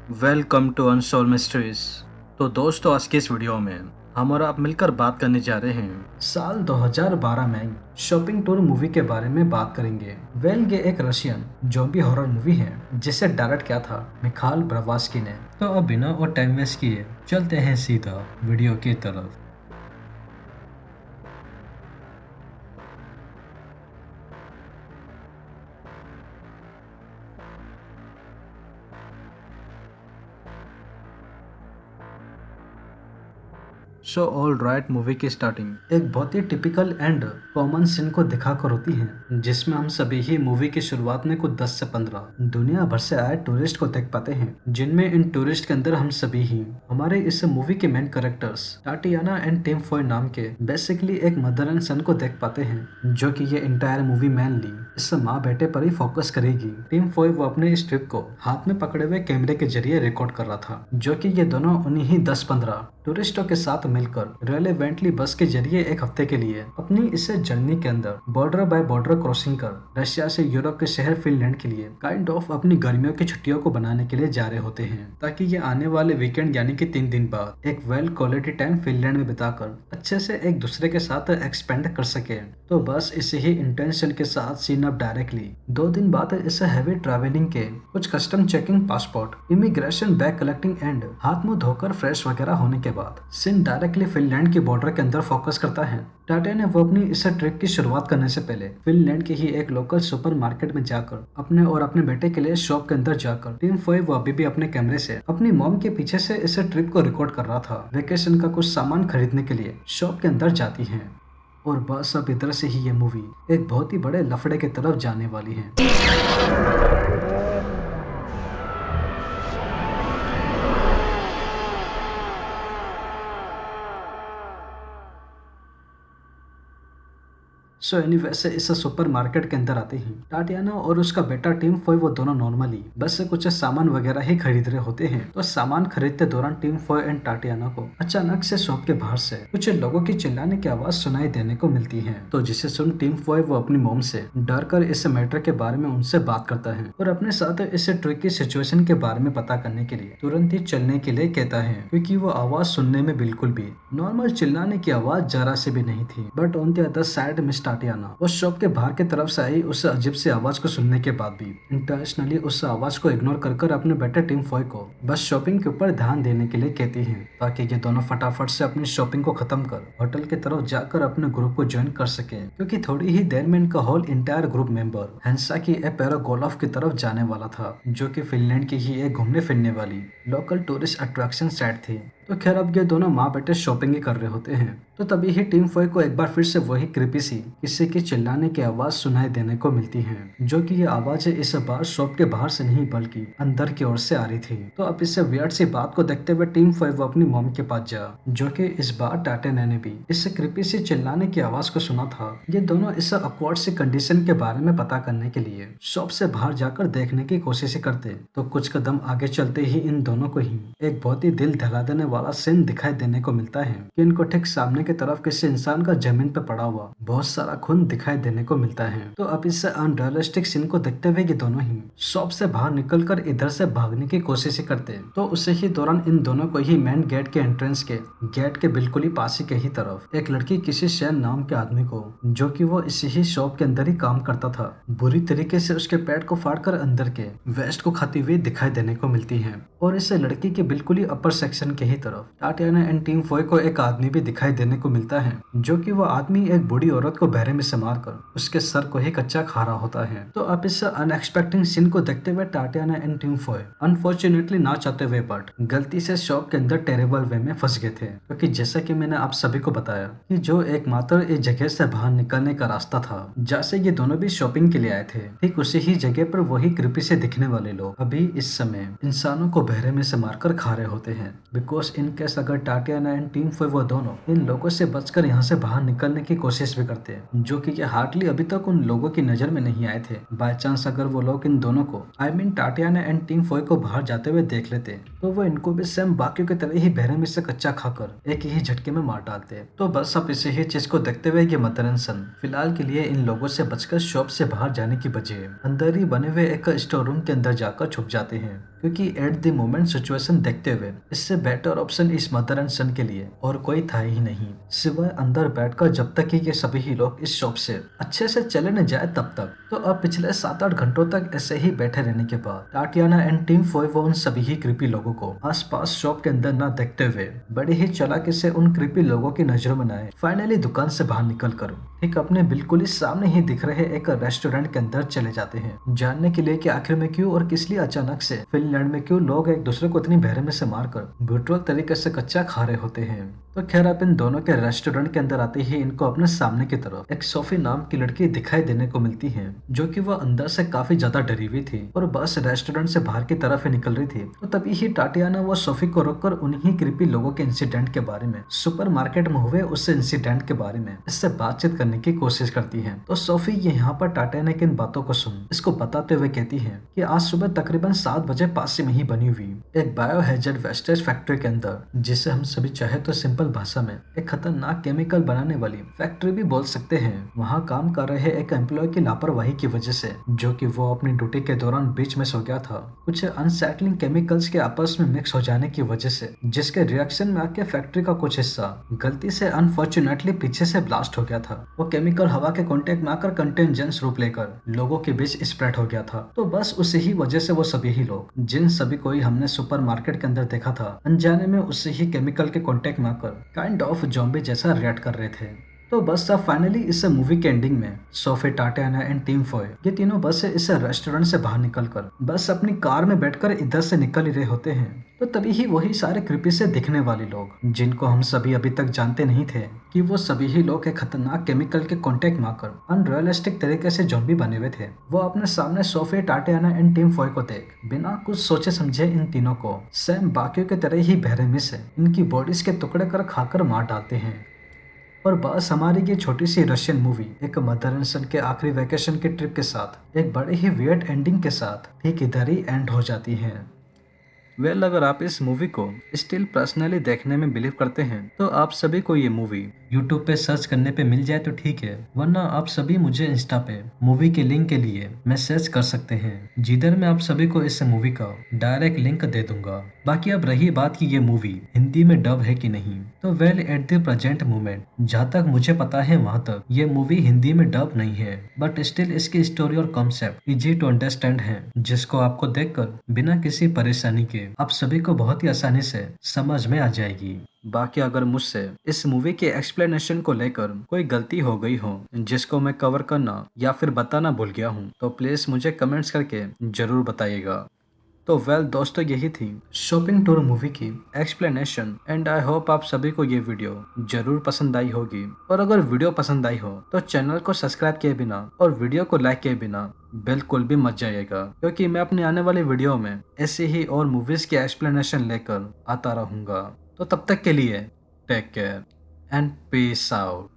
Welcome to unsolved mysteries. तो दोस्तों, आज की इस वीडियो में हम और आप मिलकर बात करने जा रहे हैं साल 2012 में शॉपिंग टूर मूवी के बारे में बात करेंगे। ये एक रशियन ज़ॉम्बी हॉरर मूवी है जिसे डायरेक्ट किया था मिखाल ब्रवास्की ने। तो अब बिना और टाइम वेस्ट किए चलते हैं सीधा वीडियो की तरफ। सो ऑल राइट, मूवी की स्टार्टिंग एक बहुत ही टिपिकल एंड कॉमन सीन को दिखाकर होती है, जिसमें हम सभी ही मूवी की शुरुआत में कुछ 10 से 15 दुनिया भर से आए टूरिस्ट को देख पाते हैं, जिनमें इन टूरिस्ट के अंदर हम सभी ही हमारे इस मूवी के main characters Tatiana and Tim Foy नाम के बेसिकली एक मदर एंड सन को देख पाते हैं, जो कि ये इंटायर मूवी मेनली इस माँ बेटे पर ही फोकस करेगी। टिम फॉय वो अपने इस ट्रिप को हाथ में पकड़े हुए कैमरे के जरिए रिकॉर्ड कर रहा था, जो कि ये दोनों उन्हीं ही 10-15 टूरिस्टों के साथ मिलकर रेलेवेंटली बस के जरिए एक हफ्ते के लिए अपनी इस जर्नी के अंदर बॉर्डर बाय बॉर्डर क्रॉसिंग कर रशिया से यूरोप के शहर फिनलैंड के लिए काइंड ऑफ अपनी गर्मियों की छुट्टियों को बनाने के लिए जा रहे होते हैं, ताकि ये आने वाले वीकेंड यानी कि 3 दिन बाद एक वेल क्वालिटी टाइम फिनलैंड में बिताकर अच्छे से एक दूसरे के साथ एक्सपेंड कर सके। तो बस इसी ही इंटेंशन के साथ सीन अप डायरेक्टली 2 दिन बाद इस हैवी ट्रैवलिंग के कुछ custom checking, passport, immigration, bag collecting and हाथ मुंह धोकर फ्रेश वगैरह होने के बाद सीन डायरेक्टली फिनलैंड की बॉर्डर के अंदर फोकस करता है। टाटा ने वो अपनी इस ट्रिप की शुरुआत करने से पहले फिनलैंड के ही एक लोकल सुपर मार्केट में जाकर अपने और अपने बेटे के लिए शॉप के अंदर जाकर टीम फॉय वो अभी भी अपने कैमरे से अपनी मॉम के पीछे से इस ट्रिप को रिकॉर्ड कर रहा था। वेकेशन का कुछ सामान खरीदने के लिए शॉप के अंदर जाती है और बस अब इधर से ही ये मूवी एक बहुत ही बड़े लफड़े की तरफ जाने वाली है। सो एनीवे से इस सुपर मार्केट के अंदर आते ही टाटियाना और उसका बेटा टिम फॉय वो दोनों नॉर्मली बस से कुछ सामान वगैरह ही खरीद रहे होते हैं। तो सामान खरीदते दौरान टिम फॉय एंड टाटियाना को अचानक से शॉप के बाहर से कुछ लोगों की चिल्लाने की आवाज सुनाई देने को मिलती है। तो जिसे सुन टिम फॉय वो अपनी मॉम से डर कर इस मैटर के बारे में उनसे बात करता है और अपने साथ इस ट्रिकी सिचुएशन के बारे में पता करने के लिए तुरंत ही चलने के लिए कहता है, क्योंकि वो आवाज सुनने में बिल्कुल भी नॉर्मल चिल्लाने की आवाज जरा से भी नहीं थी। But on the other side miss Tatiana उस शॉप के बाहर की तरफ से आई उस अजीब सी आवाज को सुनने के बाद भी इंटेंशनली उस आवाज को इग्नोर कर अपने बेटे टिम फॉय को बस शॉपिंग के ऊपर ध्यान देने के लिए कहती हैं, ताकि ये दोनों फटाफट से अपनी शॉपिंग को खत्म कर होटल की तरफ जाकर अपने ग्रुप को ज्वाइन कर सके, क्योंकि थोड़ी ही देर में इनका होल इंटायर ग्रुप मेंबर हैंसा की पैरागोल्फ की तरफ जाने वाला था, जो कि फिनलैंड की ही एक घूमने फिरने वाली लोकल टूरिस्ट अट्रैक्शन साइट थी। तो खैर अब ये दोनों माँ बेटे शॉपिंग ही कर रहे होते हैं। तो तभी ही टीम फॉय को एक बार फिर से वही क्रिपी सी किसी की चिल्लाने की आवाज सुनाई देने को मिलती है, जो कि ये आवाज इस बार शॉप के बाहर से नहीं बल्कि अंदर की ओर से आ रही थी। तो अब इस वियर्ड सी बात को देखते हुए टीम फॉय वो अपनी मॉम के पास जा, जो कि इस बार टाटे ने भी इस क्रिपी सी चिल्लाने की आवाज को सुना था। ये दोनों इस अपवर्ड सी कंडीशन के बारे में पता करने के लिए शॉप से बाहर जाकर देखने की कोशिश करते। तो कुछ कदम आगे चलते ही इन दोनों को ही एक बहुत ही दिल दहला देने वाला सीन दिखाई देने को मिलता है कि इनको ठीक सामने की तरफ किसी इंसान का जमीन पर पड़ा हुआ बहुत सारा खून दिखाई देने को मिलता है। तो अब इस अनरियलिस्टिक सीन को देखते हुए ये दोनों ही शॉप से बाहर निकलकर इधर से भागने की कोशिश करते। तो उसी ही दौरान इन दोनों को ही मेन गेट के एंट्रेंस के गेट के बिल्कुल ही पास ही के ही तरफ एक लड़की किसी शैन नाम के आदमी को, जो कि वो इसी ही शॉप के अंदर ही काम करता था, बुरी तरीके से उसके पेट को फाड़कर अंदर के वेस्ट को खाती हुई दिखाई देने को मिलती है। और इस लड़की के बिल्कुल ही अपर सेक्शन के ही तरफ टाटियाना एंड टीम फॉय को एक आदमी भी दिखाई देने को मिलता है, जो कि वो आदमी एक बूढ़ी औरत को बहरे में से मारकर उसके सर को ही कच्चा खा रहा होता है। तो अब इस अनएक्सपेक्टेड सीन को देखते हुए Tatiana and team Foy unfortunately ना चाहते हुए बट गलती से शॉप के अंदर टेरेबल वे में फंस गए थे, क्योंकि जैसा कि मैंने आप सभी को बताया कि जो एकमात्र इस जगह से बाहर निकलने का रास्ता था जहाँ से ये दोनों भी शॉपिंग के लिए आए थे, ठीक उसी ही जगह पर वही कृपी से दिखने वाले लोग अभी इस समय इंसानों को बहरे में से मारकर खा रहे होते हैं, बिकॉज जस्ट इन केस अगर टाटियाना एंड टीम 5 वो दोनों इन लोगों से बचकर यहाँ से बाहर निकलने की कोशिश भी करते हैं, जो कि ये हार्डली अभी तक उन लोगों की नजर में नहीं आए थे। बाय चांस अगर वो लोग इन दोनों को टाटियाना एंड टीम 5 को बाहर जाते हुए देख लेते तो वो इनको भी सेम बाकियों की तरह ही बेरहमी से कच्चा खाकर एक ही झटके में मार डालते। तो बस अब इसी ही चीज को देखते हुए ये मदर एंड सन फिलहाल के लिए इन लोगों से बचकर शॉप से बाहर जाने की बजाय अंदर ही बने हुए एक स्टोर रूम के अंदर जाकर छुप जाते हैं, क्योंकि एट द मोमेंट सिचुएशन देखते हुए इससे बेटर ऑप्शन इस मदर एंड सन के लिए और कोई था ही नहीं, सिवाय अंदर बैठकर जब तक कि ये सभी ही लोग इस शॉप से अच्छे से चले न जाए तब तक। तो अब पिछले 7-8 घंटों तक ऐसे ही बैठे रहने के बाद टाटियाना एंड टीम 5 वो उन सभी ही क्रीपी लोगों को आसपास शॉप के अंदर न देखते हुए बड़ी ही चालाकी से उन क्रीपी लोगों की नजरों में आए फाइनली दुकान से बाहर निकल कर ठीक अपने बिल्कुल ही सामने ही दिख रहे एक रेस्टोरेंट के अंदर चले जाते हैं, जानने के लिए कि आखिर में क्यों और किस लिए अचानक से फिनलैंड में क्यों लोग एक दूसरे को इतनी बेरहमी से मारकर ब्रूटल तरीके से कच्चा खा रहे होते हैं। तो खैर अब इन दोनों के रेस्टोरेंट के अंदर आते ही इनको अपने सामने की तरफ एक सोफी नाम की लड़की दिखाई देने को मिलती है, जो कि वह अंदर से काफी ज्यादा डरी हुई थी और बस रेस्टोरेंट से बाहर की तरफ ही निकल रही थी। तो तभी ही टाटियाना वो सोफी को रोककर उन्हीं क्रीपी लोगों के इंसिडेंट के बारे में, सुपरमार्केट में हुए उस इंसिडेंट के बारे में इससे बातचीत करने की कोशिश करती है। तो सोफी ये यहाँ पर टाटियाना की इन बातों को सुन इसको बताते हुए कहती है कि आज सुबह तकरीबन 7 बजे पास में ही बनी हुई एक बायोहैजर्ड वेस्टेज फैक्ट्री के अंदर, जिसे हम सभी चाहे तो सिंपल भाषा में एक खतरनाक केमिकल बनाने वाली फैक्ट्री भी बोल सकते हैं, वहाँ काम कर रहे एक एम्प्लॉय की लापरवाही की वजह से, जो कि वो अपनी ड्यूटी के दौरान बीच में सो गया था, कुछ अनसेटलिंग केमिकल्स के आपस में मिक्स हो जाने की वजह से, जिसके रिएक्शन में आके फैक्ट्री का कुछ हिस्सा गलती से अनफॉर्चुनेटली पीछे से ब्लास्ट हो गया था। वो केमिकल हवा के कांटेक्ट में आकर कंटेंजेंस रूप लेकर लोगों के बीच स्प्रेड हो गया था। तो बस उसी ही वजह से वो सभी ही लोग, जिन सभी को ही हमने सुपरमार्केट के अंदर देखा था, अनजाने में उसी ही केमिकल के कांटेक्ट में आकर काइंड ऑफ ज़ॉम्बी जैसा रिएक्ट कर रहे थे। तो बस अब फाइनली इस मूवी के एंडिंग में सोफी, टाटियाना एंड टीम 5 ये तीनों बस इस रेस्टोरेंट से बाहर निकलकर बस अपनी कार में बैठकर इधर से निकल ही रहे होते हैं। तो तभी ही वही सारे क्रीपी से दिखने वाले लोग, जिनको हम सभी अभी तक जानते नहीं थे कि वो सभी ही लोग एक खतरनाक केमिकल के कांटेक्ट में आकर अनरियलिस्टिक तरीके से ज़ॉम्बी बने हुए थे, वो अपने सामने सोफी, टाटियाना एंड टीम 5 को देख बिना कुछ सोचे समझे इन तीनों को सेम बाकियों की तरह ही बेरहमी से इनकी बॉडीज के टुकड़े कर खाकर मार डालते हैं। और बस हमारी ये छोटी सी रशियन मूवी एक मदर एंड सन के आखिरी वैकेशन के ट्रिप के साथ एक बड़े ही वियर्ड एंडिंग के साथ ठीक इधर ही एंड हो जाती है। अगर आप इस मूवी को स्टिल पर्सनली देखने में बिलीव करते हैं तो आप सभी को ये मूवी यूट्यूब पे सर्च करने पे मिल जाए तो ठीक है, वरना आप सभी मुझे इंस्टा पे मूवी के लिंक के लिए मैसेज कर सकते हैं, जिधर मैं आप सभी को इस मूवी का डायरेक्ट लिंक दे दूंगा। बाकी अब रही बात की ये मूवी हिंदी में डब है कि नहीं, तो एट द प्रेजेंट मोमेंट जहाँ तक मुझे पता है वहाँ तक ये मूवी हिंदी में डब नहीं है, बट स्टिल इसकी स्टोरी और कॉन्सेप्ट इजी टू अंडरस्टैंड है, जिसको आपको देखकर बिना किसी परेशानी के आप सभी को बहुत ही आसानी से समझ में आ जाएगी। बाकी अगर मुझसे इस मूवी के एक्सप्लेनेशन को लेकर कोई गलती हो गई हो जिसको मैं कवर करना या फिर बताना भूल गया हूँ तो प्लीज मुझे कमेंट्स करके जरूर बताइएगा। तो दोस्तों यही थी शॉपिंग टूर मूवी की एक्सप्लेनेशन एंड आई होप आप सभी को ये वीडियो जरूर पसंद आई होगी, और अगर वीडियो पसंद आई हो तो चैनल को सब्सक्राइब किए बिना और वीडियो को लाइक किए बिना बिल्कुल भी मत जाइएगा, क्योंकि मैं अपने आने वाले वीडियो में ऐसे ही और मूवीज के एक्सप्लेनेशन लेकर आता रहूंगा। तो तब तक के लिए take care and peace out.